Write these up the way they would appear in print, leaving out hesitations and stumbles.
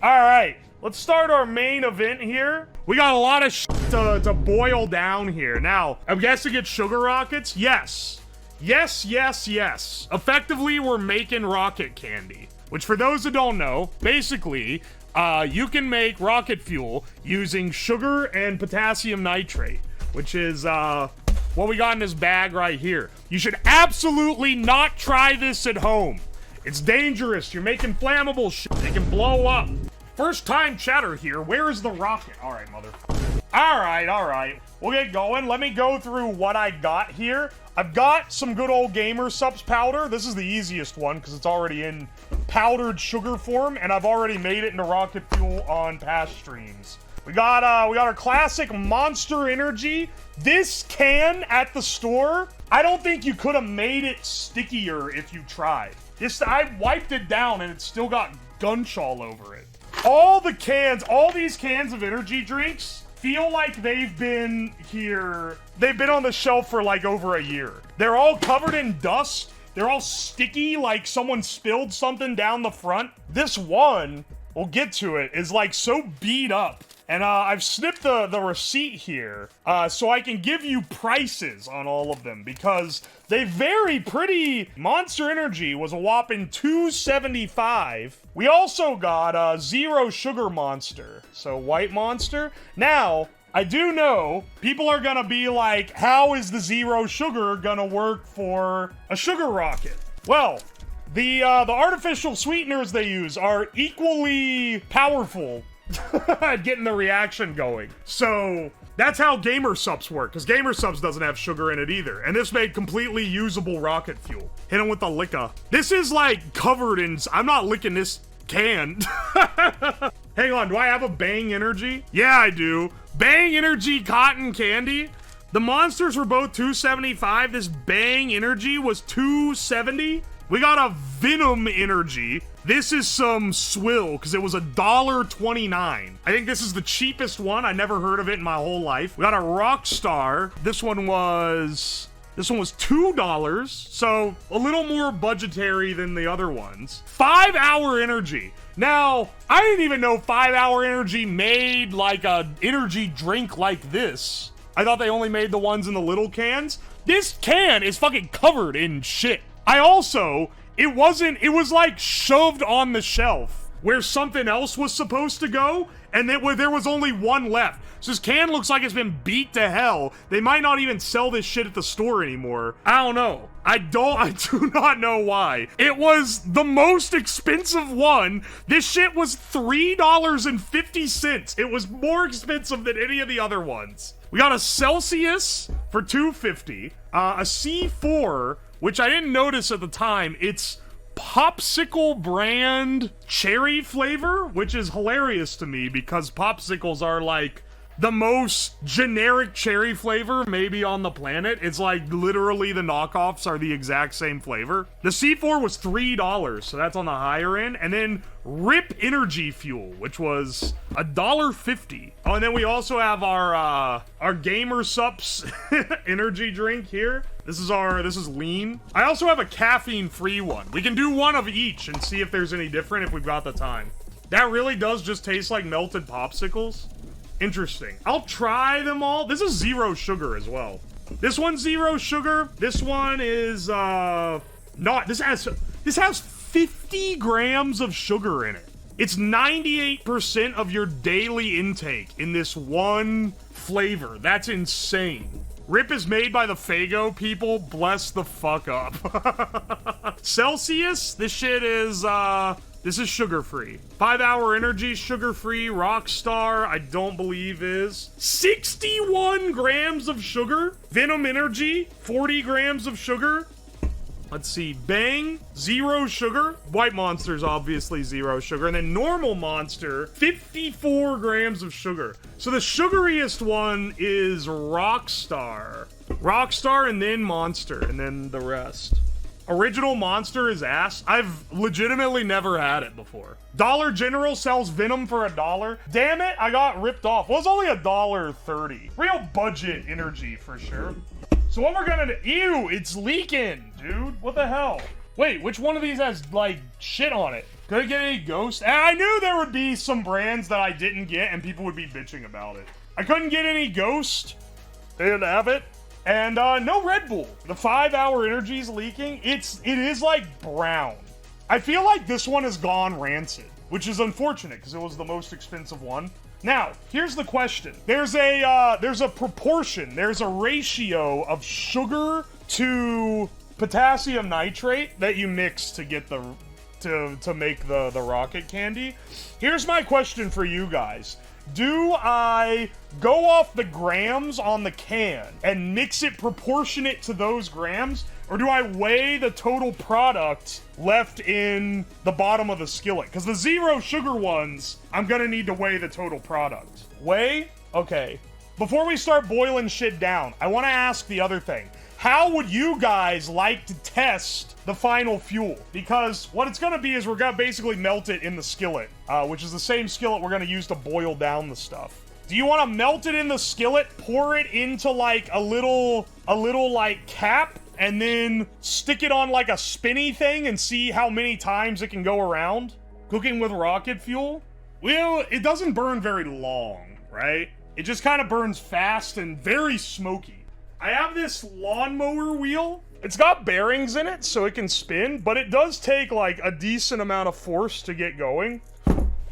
All right, let's start our main event here. We got a lot of shit to boil down here. Now, I'm guessing it's sugar rockets? Yes. Yes, yes, yes. Effectively, we're making rocket candy. Which, for those who don't know, basically, you can make rocket fuel using sugar and potassium nitrate, which is what we got in this bag right here. You should absolutely not try this at home. It's dangerous. You're making flammable shit. They can blow up. First time chatter here. Where is the rocket? All right, motherfucker. All right. We'll get going. Let me go through what I got here. I've got some good old Gamer Subs powder. This is the easiest one because it's already in powdered sugar form, and I've already made it into rocket fuel on past streams. We got our classic Monster Energy. This can at the store, I don't think you could have made it stickier if you tried. I wiped it down and it's still got gunch all over it. All these cans of energy drinks feel like they've been on the shelf for like over a year. They're all covered in dust. They're all sticky, like someone spilled something down the front. This one, we'll get to it, is like so beat up. And I've snipped the receipt here so I can give you prices on all of them because they vary pretty. Monster Energy was a whopping $2.75. We also got Zero Sugar Monster, so white monster. Now, I do know people are gonna be like, how is the zero sugar gonna work for a sugar rocket? Well, the artificial sweeteners they use are equally powerful at getting the reaction going. So that's how Gamer Subs work, because Gamer Subs doesn't have sugar in it either. And this made completely usable rocket fuel. Hit him with the licka. This is like covered in, I'm not licking this can. Hang on, do I have a Bang Energy? Yeah, I do. Bang Energy cotton candy. The monsters were both $2.75. This Bang Energy was $2.70. We got a Venom Energy. This is some swill, because it was $1.29. I think this is the cheapest one. I never heard of it in my whole life. We got a Rockstar. This one was $2, so a little more budgetary than the other ones. 5 Hour Energy. Now, I didn't even know 5 Hour Energy made like a energy drink like this. I thought they only made the ones in the little cans. This can is fucking covered in shit. It was like shoved on the shelf where something else was supposed to go, and then where there was only one left. So this can looks like it's been beat to hell. They might not even sell this shit at the store anymore. I don't know. I do not know why. It was the most expensive one. This shit was $3.50. It was more expensive than any of the other ones. We got a Celsius for $2.50, a C4, which I didn't notice at the time. It's popsicle brand cherry flavor, which is hilarious to me because popsicles are like the most generic cherry flavor maybe on the planet. It's like literally the knockoffs are the exact same flavor. The C4 was $3, so that's on the higher end. And then Rip Energy Fuel, which was $1.50. Oh, and then we also have our Gamer Subs energy drink here. This is lean. I also have a caffeine-free one. We can do one of each and see if there's any different if we've got the time. That really does just taste like melted popsicles. Interesting. I'll try them all. This is zero sugar as well. This one's zero sugar. This one is not. This has 50 grams of sugar in it. It's 98% of your daily intake in this one flavor. That's insane. Rip is made by the Faygo people. Bless the fuck up. Celsius. This shit is this is sugar-free. 5 Hour Energy, sugar-free. Rockstar, I don't believe is. 61 grams of sugar. Venom Energy, 40 grams of sugar. Let's see, Bang, zero sugar. White Monster's obviously zero sugar. And then normal Monster, 54 grams of sugar. So the sugariest one is Rockstar. Rockstar and then Monster, and then the rest. Original Monster is ass. I've legitimately never had it before. Dollar General sells Venom for $1. Damn it, I got ripped off. Well, it's only $1.30. Real budget energy for sure. So what we're gonna do, ew, it's leaking, dude. What the hell? Wait, which one of these has, like, shit on it? Couldn't get any Ghost. And I knew there would be some brands that I didn't get and people would be bitching about it. I couldn't get any Ghost. They didn't have it. And no Red Bull. The 5-hour energy's leaking. It is like brown. I feel like this one has gone rancid, which is unfortunate because it was the most expensive one. Now, here's the question. There's a proportion, there's a ratio of sugar to potassium nitrate that you mix to get to make the rocket candy. Here's my question for you guys. Do I go off the grams on the can and mix it proportionate to those grams? Or do I weigh the total product left in the bottom of the skillet? Because the 0 sugar ones, I'm gonna need to weigh the total product. Weigh? Okay. Before we start boiling shit down, I want to ask the other thing. How would you guys like to test the final fuel? Because what it's gonna be is we're gonna basically melt it in the skillet, which is the same skillet we're gonna use to boil down the stuff. Do you want to melt it in the skillet, pour it into like a little like cap, and then stick it on like a spinny thing and see how many times it can go around? Cooking with rocket fuel? Well, it doesn't burn very long, right? It just kind of burns fast and very smoky. I have this lawnmower wheel. It's got bearings in it so it can spin, but it does take like a decent amount of force to get going.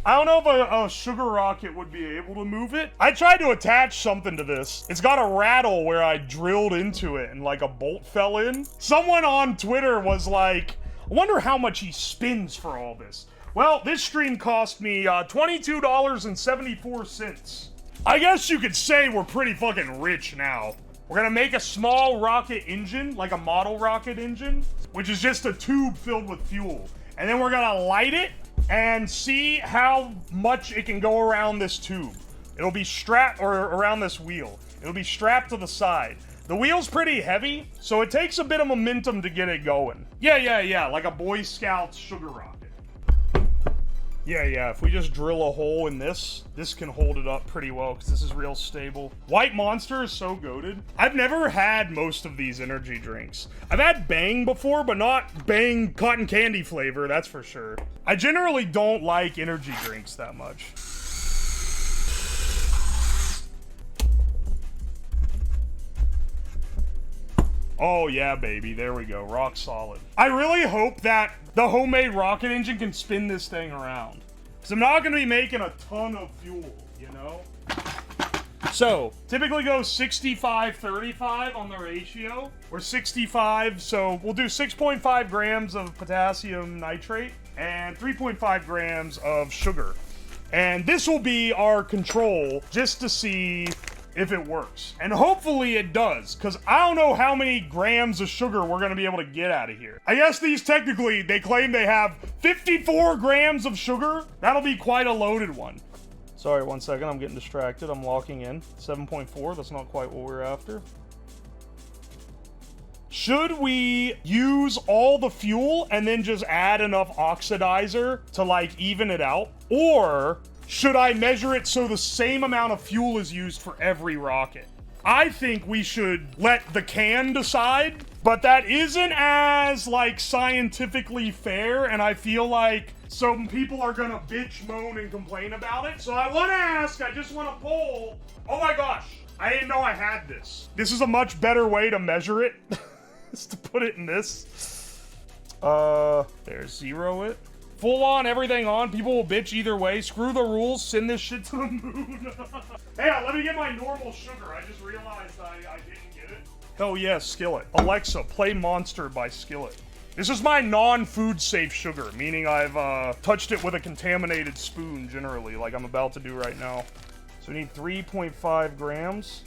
I don't know if a sugar rocket would be able to move it. I tried to attach something to this. It's got a rattle where I drilled into it and like a bolt fell in. Someone on Twitter was like, I wonder how much he spins for all this. Well, this stream cost me $22.74. I guess you could say we're pretty fucking rich now. We're gonna make a small rocket engine, like a model rocket engine, which is just a tube filled with fuel. And then we're gonna light it and see how much it can go around this tube. It'll be strapped, or around this wheel. It'll be strapped to the side. The wheel's pretty heavy, so it takes a bit of momentum to get it going. Yeah, like a Boy Scout sugar rocket. Yeah, if we just drill a hole in this can hold it up pretty well, because this is real stable. White Monster is so goated. I've never had most of these energy drinks. I've had Bang before, but not Bang cotton candy flavor, that's for sure. I generally don't like energy drinks that much. Oh yeah, baby, there we go, rock solid. I really hope that the homemade rocket engine can spin this thing around, because I'm not gonna be making a ton of fuel, you know? So, typically go 65-35 on the ratio, or 65, so we'll do 6.5 grams of potassium nitrate and 3.5 grams of sugar. And this will be our control, just to see if it works. And hopefully it does, because I don't know how many grams of sugar we're going to be able to get out of here. I guess these technically, they claim they have 54 grams of sugar. That'll be quite a loaded one. Sorry, 1 second, I'm getting distracted. I'm locking in. 7.4, that's not quite what we're after. Should we use all the fuel and then just add enough oxidizer to like even it out? Or should I measure it so the same amount of fuel is used for every rocket? I think we should let the can decide, but that isn't as, like, scientifically fair, and I feel like some people are gonna bitch, moan, and complain about it. So I want to ask, I just want to poll. Oh my gosh, I didn't know I had this. This is a much better way to measure it, is to put it in this. There's 0 it. Full on, everything on. People will bitch either way. Screw the rules. Send this shit to the moon. Hey, let me get my normal sugar. I just realized I didn't get it. Hell yes, Skillet. Alexa, play Monster by Skillet. This is my non-food safe sugar, meaning I've touched it with a contaminated spoon, generally, like I'm about to do right now. So we need 3.5 grams.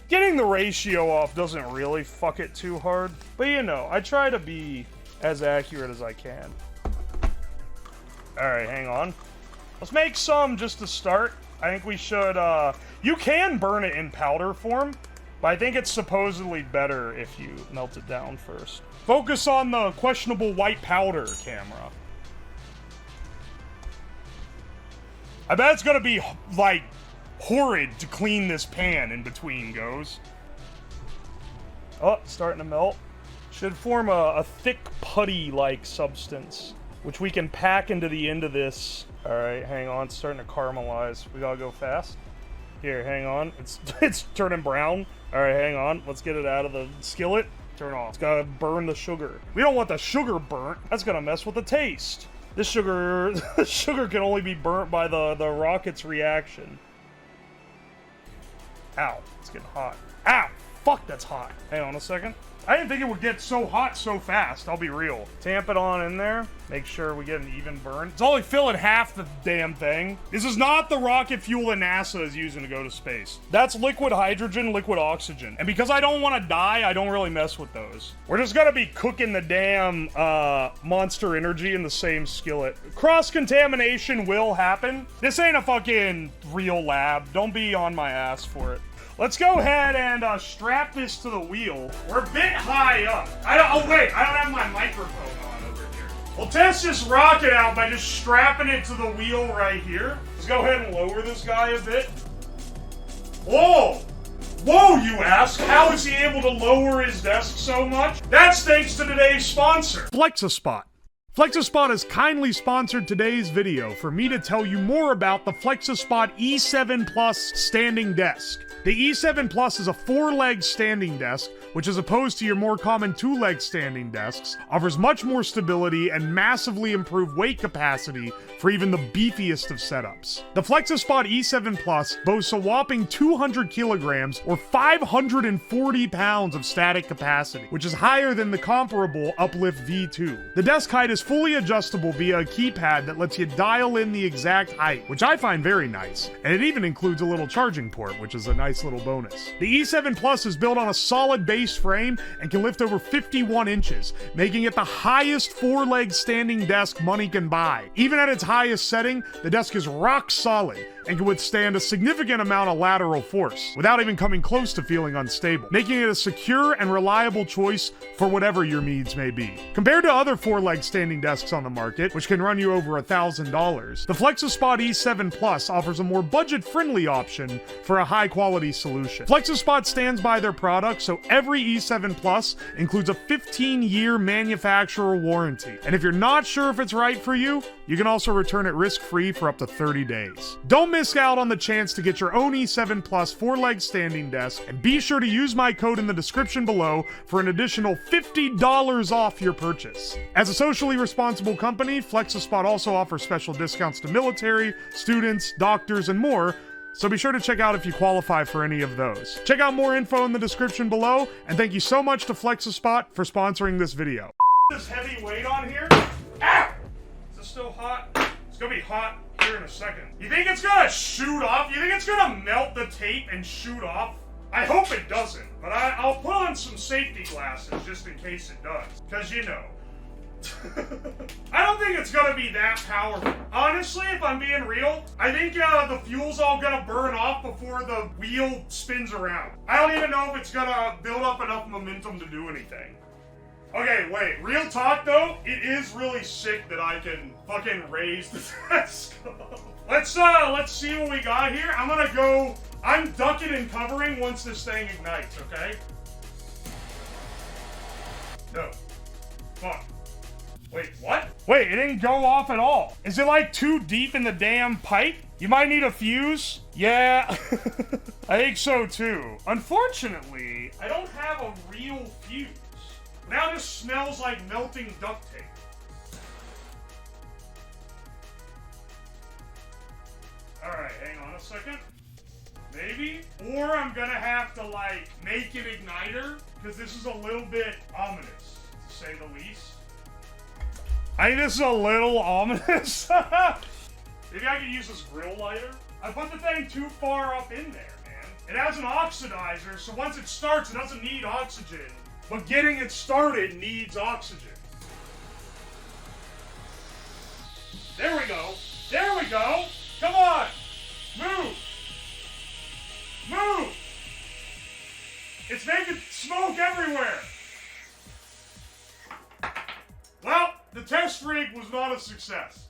Getting the ratio off doesn't really fuck it too hard. But you know, I try to be as accurate as I can. Alright, hang on. Let's make some just to start. I think we should, you can burn it in powder form, but I think it's supposedly better if you melt it down first. Focus on the questionable white powder, camera. I bet it's gonna be, like, horrid to clean this pan in between goes. Oh, it's starting to melt. Should form a thick putty-like substance. which we can pack into the end of this. All right, hang on, it's starting to caramelize. We gotta go fast. Here, hang on, it's turning brown. All right, hang on, let's get it out of the skillet. Turn off. It's gotta burn the sugar. We don't want the sugar burnt. That's gonna mess with the taste. This sugar, sugar can only be burnt by the rocket's reaction. Ow, it's getting hot. Ow, fuck, that's hot. Hang on a second. I didn't think it would get so hot so fast, I'll be real. Tamp it on in there. Make sure we get an even burn. It's only filling half the damn thing. This is not the rocket fuel that NASA is using to go to space. That's liquid hydrogen, liquid oxygen. And because I don't want to die, I don't really mess with those. We're just gonna be cooking the damn Monster Energy in the same skillet. Cross-contamination will happen. This ain't a fucking real lab. Don't be on my ass for it. Let's go ahead and strap this to the wheel. We're a bit high up. Oh wait, I don't have my microphone on over here. We'll test this rocket out by just strapping it to the wheel right here. Let's go ahead and lower this guy a bit. Whoa! Whoa, you ask? How is he able to lower his desk so much? That's thanks to today's sponsor, FlexiSpot. FlexiSpot has kindly sponsored today's video for me to tell you more about the FlexiSpot E7 Plus standing desk. The E7 Plus is a 4-leg standing desk, which as opposed to your more common 2-leg standing desks, offers much more stability and massively improved weight capacity for even the beefiest of setups. The FlexiSpot E7 Plus boasts a whopping 200 kilograms or 540 pounds of static capacity, which is higher than the comparable Uplift V2. The desk height is fully adjustable via a keypad that lets you dial in the exact height, which I find very nice, and it even includes a little charging port, which is a nice little bonus. The E7 Plus is built on a solid base frame and can lift over 51 inches, making it the highest 4-leg standing desk money can buy. Even at its highest setting, the desk is rock solid and can withstand a significant amount of lateral force without even coming close to feeling unstable, making it a secure and reliable choice for whatever your needs may be. Compared to other 4-leg standing desks on the market, which can run you over $1,000, the FlexiSpot E7 Plus offers a more budget-friendly option for a high-quality solution. FlexiSpot stands by their product, so every E7 Plus includes a 15-year manufacturer warranty. And if you're not sure if it's right for you, you can also return it risk-free for up to 30 days. Don't miss out on the chance to get your own E7 Plus 4-leg standing desk, and be sure to use my code in the description below for an additional $50 off your purchase. As a socially responsible company, FlexiSpot also offers special discounts to military, students, doctors, and more, so be sure to check out if you qualify for any of those. Check out more info in the description below, and thank you so much to FlexiSpot for sponsoring this video. This heavy weight on here. Ow! Is this still hot? It's gonna be hot here in a second. You think it's gonna shoot off? You think it's gonna melt the tape and shoot off? I hope it doesn't, but I'll put on some safety glasses just in case it does. Because, you know. I don't think it's gonna be that powerful. Honestly, if I'm being real, I think the fuel's all gonna burn off before the wheel spins around. I don't even know if it's gonna build up enough momentum to do anything. Okay, wait, real talk though, it is really sick that I can fucking raise the desk. Let's see what we got here. I'm ducking and covering once this thing ignites, okay? No. Fuck. Wait, what? Wait, it didn't go off at all. Is it like too deep in the damn pipe? You might need a fuse? Yeah, I think so too. Unfortunately, I don't have a real fuse. Now this smells like melting duct tape. Alright, hang on a second. Maybe? Or I'm gonna have to, like, make an igniter, because this is a little bit ominous, to say the least. I think this is a little ominous. Maybe I could use this grill lighter. I put the thing too far up in there, man. It has an oxidizer, so once it starts, it doesn't need oxygen. But getting it started needs oxygen. There we go. There we go. Come on. Move. Move. It's making smoke everywhere. Well, the test rig was not a success.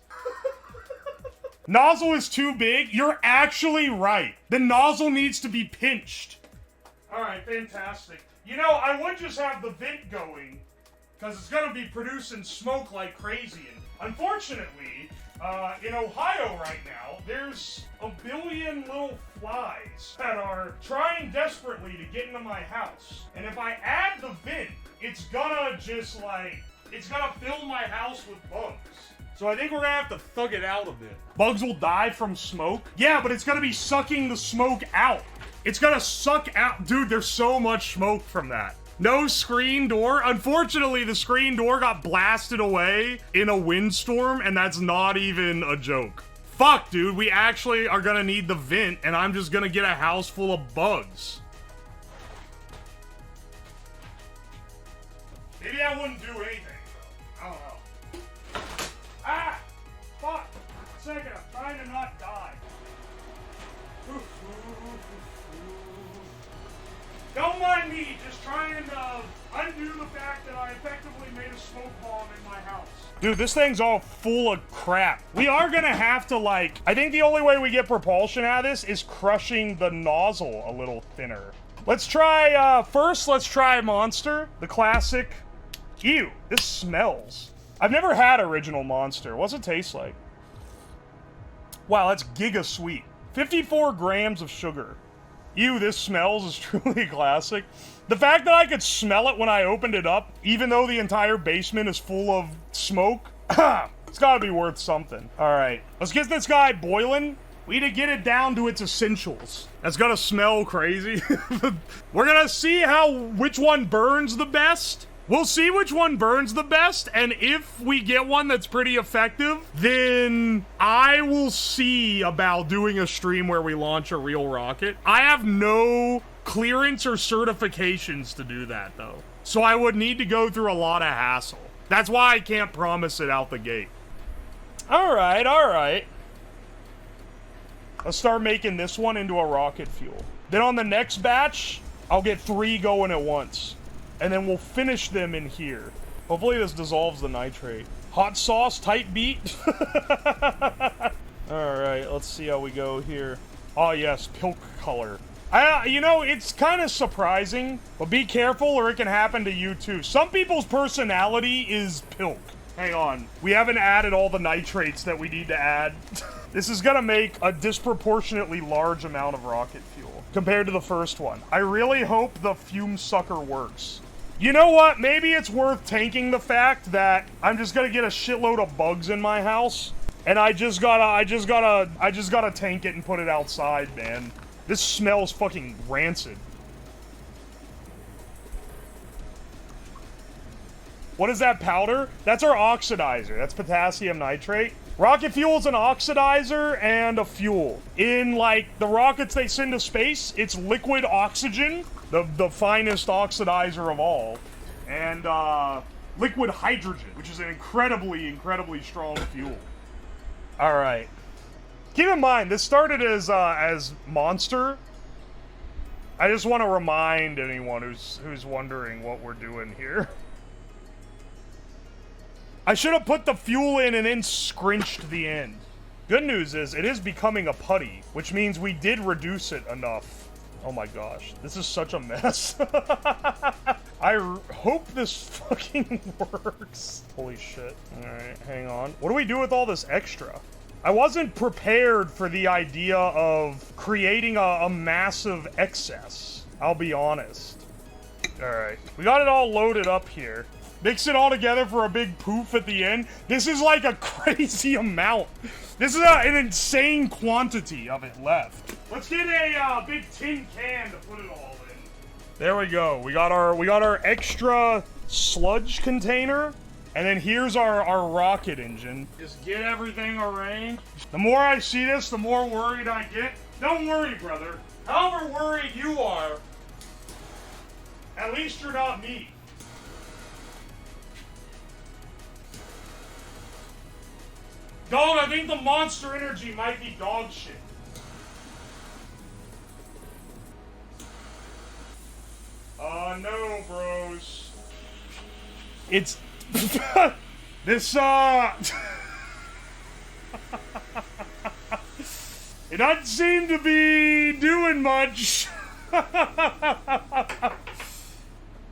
Nozzle is too big? You're actually right. The nozzle needs to be pinched. Alright, fantastic. You know, I would just have the vent going, because it's going to be producing smoke like crazy in here. Unfortunately, in Ohio right now, there's a billion little flies that are trying desperately to get into my house. And if I add the vent, it's gonna just like, it's gonna fill my house with bugs. So I think we're gonna have to thug it out a bit. Bugs will die from smoke? Yeah, but it's gonna be sucking the smoke out. It's gonna suck out. Dude, there's so much smoke from that. No screen door. Unfortunately, the screen door got blasted away in a windstorm, and that's not even a joke. Fuck, dude, we actually are gonna need the vent, and I'm just gonna get a house full of bugs. Maybe that wouldn't do anything, though. I don't know. Ah! Fuck! A second, I'm trying to not die. Don't mind me, just trying to undo the fact that I effectively made a smoke bomb in my house. Dude, this thing's all full of crap. We are gonna have to, like, I think the only way we get propulsion out of this is crushing the nozzle a little thinner. Let's try, first, let's try Monster, the classic. Ew, this smells. I've never had original Monster. What's it taste like? Wow, that's giga sweet. 54 grams of sugar. Ew, this smells is truly classic. The fact that I could smell it when I opened it up, even though the entire basement is full of smoke, it's gotta be worth something. Alright, let's get this guy boiling. We need to get it down to its essentials. That's gonna smell crazy. We're gonna see which one burns the best. We'll see which one burns the best, and if we get one that's pretty effective, then I will see about doing a stream where we launch a real rocket. I have no clearance or certifications to do that, though. So I would need to go through a lot of hassle. That's why I can't promise it out the gate. Alright, alright. Let's start making this one into a rocket fuel. Then on the next batch, I'll get 3 going at once. And then we'll finish them in here. Hopefully this dissolves the nitrate. Hot sauce, tight beat. Alright, let's see how we go here. Oh yes, pilk color. You know, it's kind of surprising, but be careful or it can happen to you too. Some people's personality is pilk. Hang on, we haven't added all the nitrates that we need to add. This is gonna make a disproportionately large amount of rocket fuel compared to the first one. I really hope the fume sucker works. You know what? Maybe it's worth tanking the fact that I'm just gonna get a shitload of bugs in my house, and I just gotta tank it and put it outside, man. This smells fucking rancid. What is that powder? That's our oxidizer. That's potassium nitrate. Rocket fuel is an oxidizer and a fuel. In, like, the rockets they send to space, it's liquid oxygen, the finest oxidizer of all, and liquid hydrogen, which is an incredibly strong fuel. All right. Keep in mind, this started as Monster. I just want to remind anyone who's wondering what we're doing here. I should have put the fuel in and then scrunched the end. Good news is, it is becoming a putty, which means we did reduce it enough. Oh my gosh, this is such a mess. I hope this fucking works. Holy shit. Alright, hang on. What do we do with all this extra? I wasn't prepared for the idea of creating a massive excess. I'll be honest. Alright, we got it all loaded up here. Mix it all together for a big poof at the end. This is like a crazy amount. This is an insane quantity of it left. Let's get a big tin can to put it all in. There we go. We got our extra sludge container. And then here's our rocket engine. Just get everything arranged. The more I see this, the more worried I get. Don't worry, brother. However worried you are, at least you're not me. Dog, I think the Monster Energy might be dog shit. No, bros. It's... this, it doesn't seem to be doing much.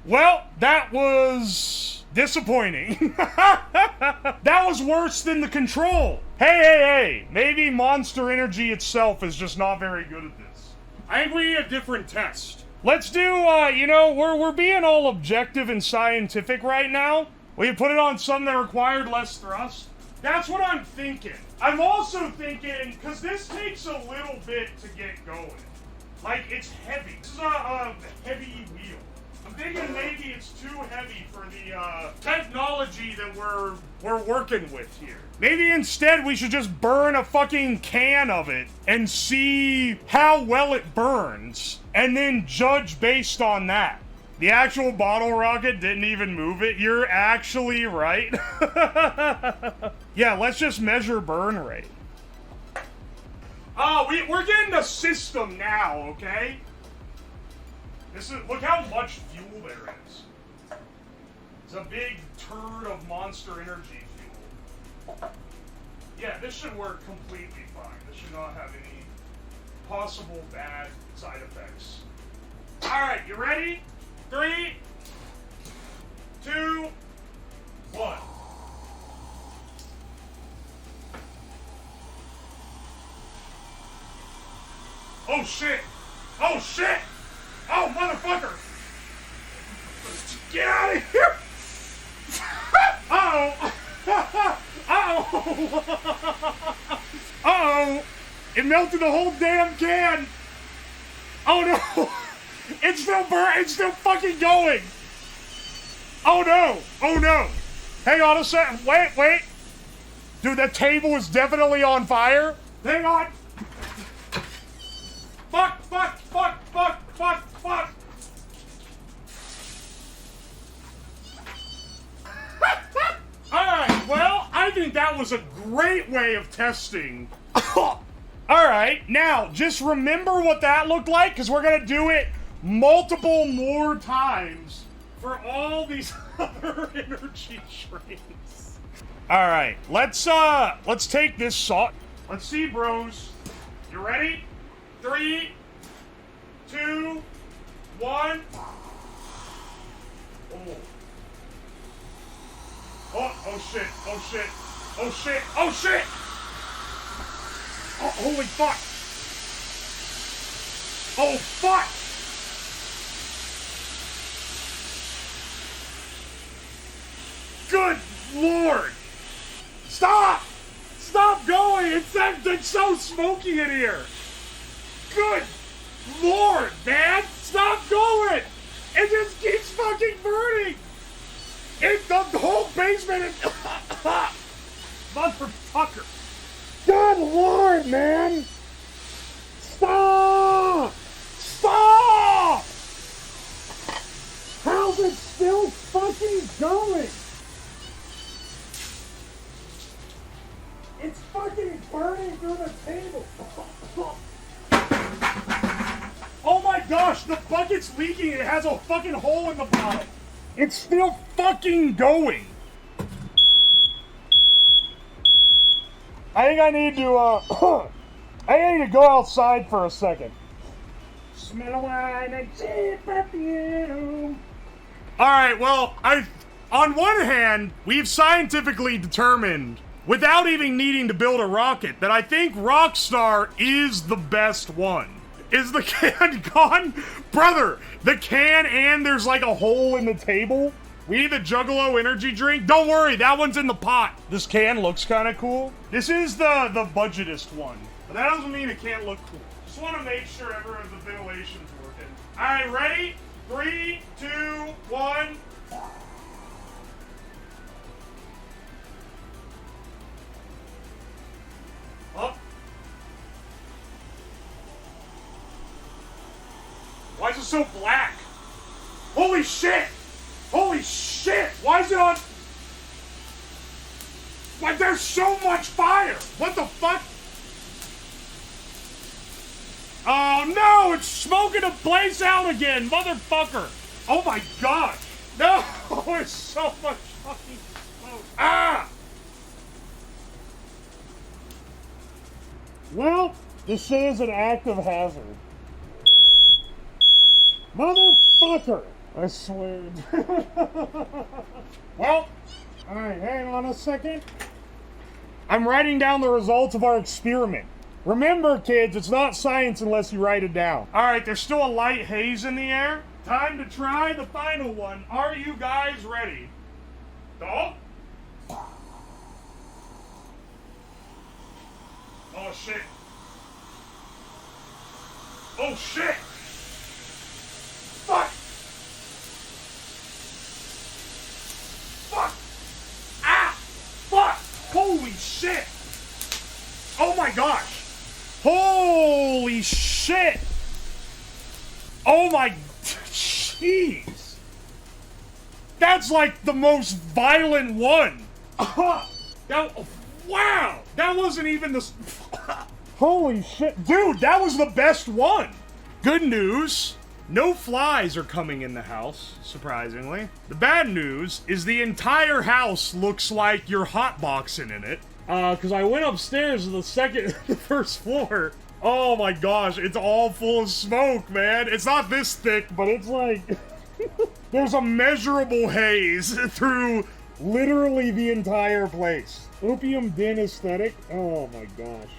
Well, that was Disappointing. That was worse than the control. Hey. Maybe Monster Energy itself is just not very good at this. I think we need a different test. Let's do, you know, we're being all objective and scientific right now. We put it on something that required less thrust. That's what I'm thinking. I'm also thinking, because this takes a little bit to get going. Like, it's heavy. This is a heavy wheel. I'm thinking maybe it's too heavy for the technology that we're working with here. Maybe instead we should just burn a fucking can of it and see how well it burns, and then judge based on that. The actual bottle rocket didn't even move it. You're actually right. Yeah, let's just measure burn rate. Oh, we're getting the system now, okay? Look how much fuel there is. It's a big turd of Monster Energy fuel. Yeah, this should work completely fine. This should not have any possible bad side effects. Alright, you ready? 3, 2, 1. Oh shit! Oh shit! Oh motherfucker! Get out of here! Uh-oh! Uh-oh! Uh-oh! It melted the whole damn can! Oh no! It's still fucking going! Oh no! Oh no! Hang on a second. Wait! Dude, that table is definitely on fire. Hang on! Fuck! Alright, well, I think that was a great way of testing. Alright, now, just remember what that looked like, because we're gonna do it multiple more times for all these other energy trains. Alright, let's take this saw. Let's see, bros. You ready? 3, 2, 1. Oh shit. Oh, holy fuck. Oh, fuck. Good Lord. Stop going. It's so smoky in here. Good Lord, man! Stop going! It just keeps fucking burning! The whole basement is... Motherfucker! Good Lord, man! Stop! How's it still fucking going? It's fucking burning through the table! Oh my gosh, the bucket's leaking. It has a fucking hole in the bottom. It's still fucking going. I think I need to go outside for a second. Smell wine and cheap perfume. Alright, well, on one hand, we've scientifically determined, without even needing to build a rocket, that I think Rockstar is the best one. Is the can gone? Brother, the can and there's like a hole in the table. We need the Juggalo energy drink. Don't worry, that one's in the pot. This can looks kind of cool. This is the budgetist one. But that doesn't mean it can't look cool. Just want to make sure the ventilation's working. Alright, ready? 3, 2, 1. Up. Why is it so black? Holy shit! Holy shit! Why is it on... Like, there's so much fire! What the fuck? Oh no! It's smoking the place out again! Motherfucker! Oh my god! No! There's so much fucking smoke! Ah! Well, this is an active hazard. Motherfucker! I swear. Well, alright, hang on a second. I'm writing down the results of our experiment. Remember, kids, it's not science unless you write it down. Alright, there's still a light haze in the air. Time to try the final one. Are you guys ready? Oh! Oh, shit. Oh, shit! Fuck! Fuck! Ah! Fuck! Holy shit! Oh my gosh! Holy shit! Oh my... Jeez! That's like the most violent one! Wow! That wasn't even the... Holy shit. Dude, that was the best one! Good news. No flies are coming in the house, surprisingly. The bad news is the entire house looks like you're hotboxing in it. Because I went upstairs to the first floor. Oh my gosh, it's all full of smoke, man. It's not this thick, but it's like... There's a measurable haze through literally the entire place. Opium den aesthetic? Oh my gosh.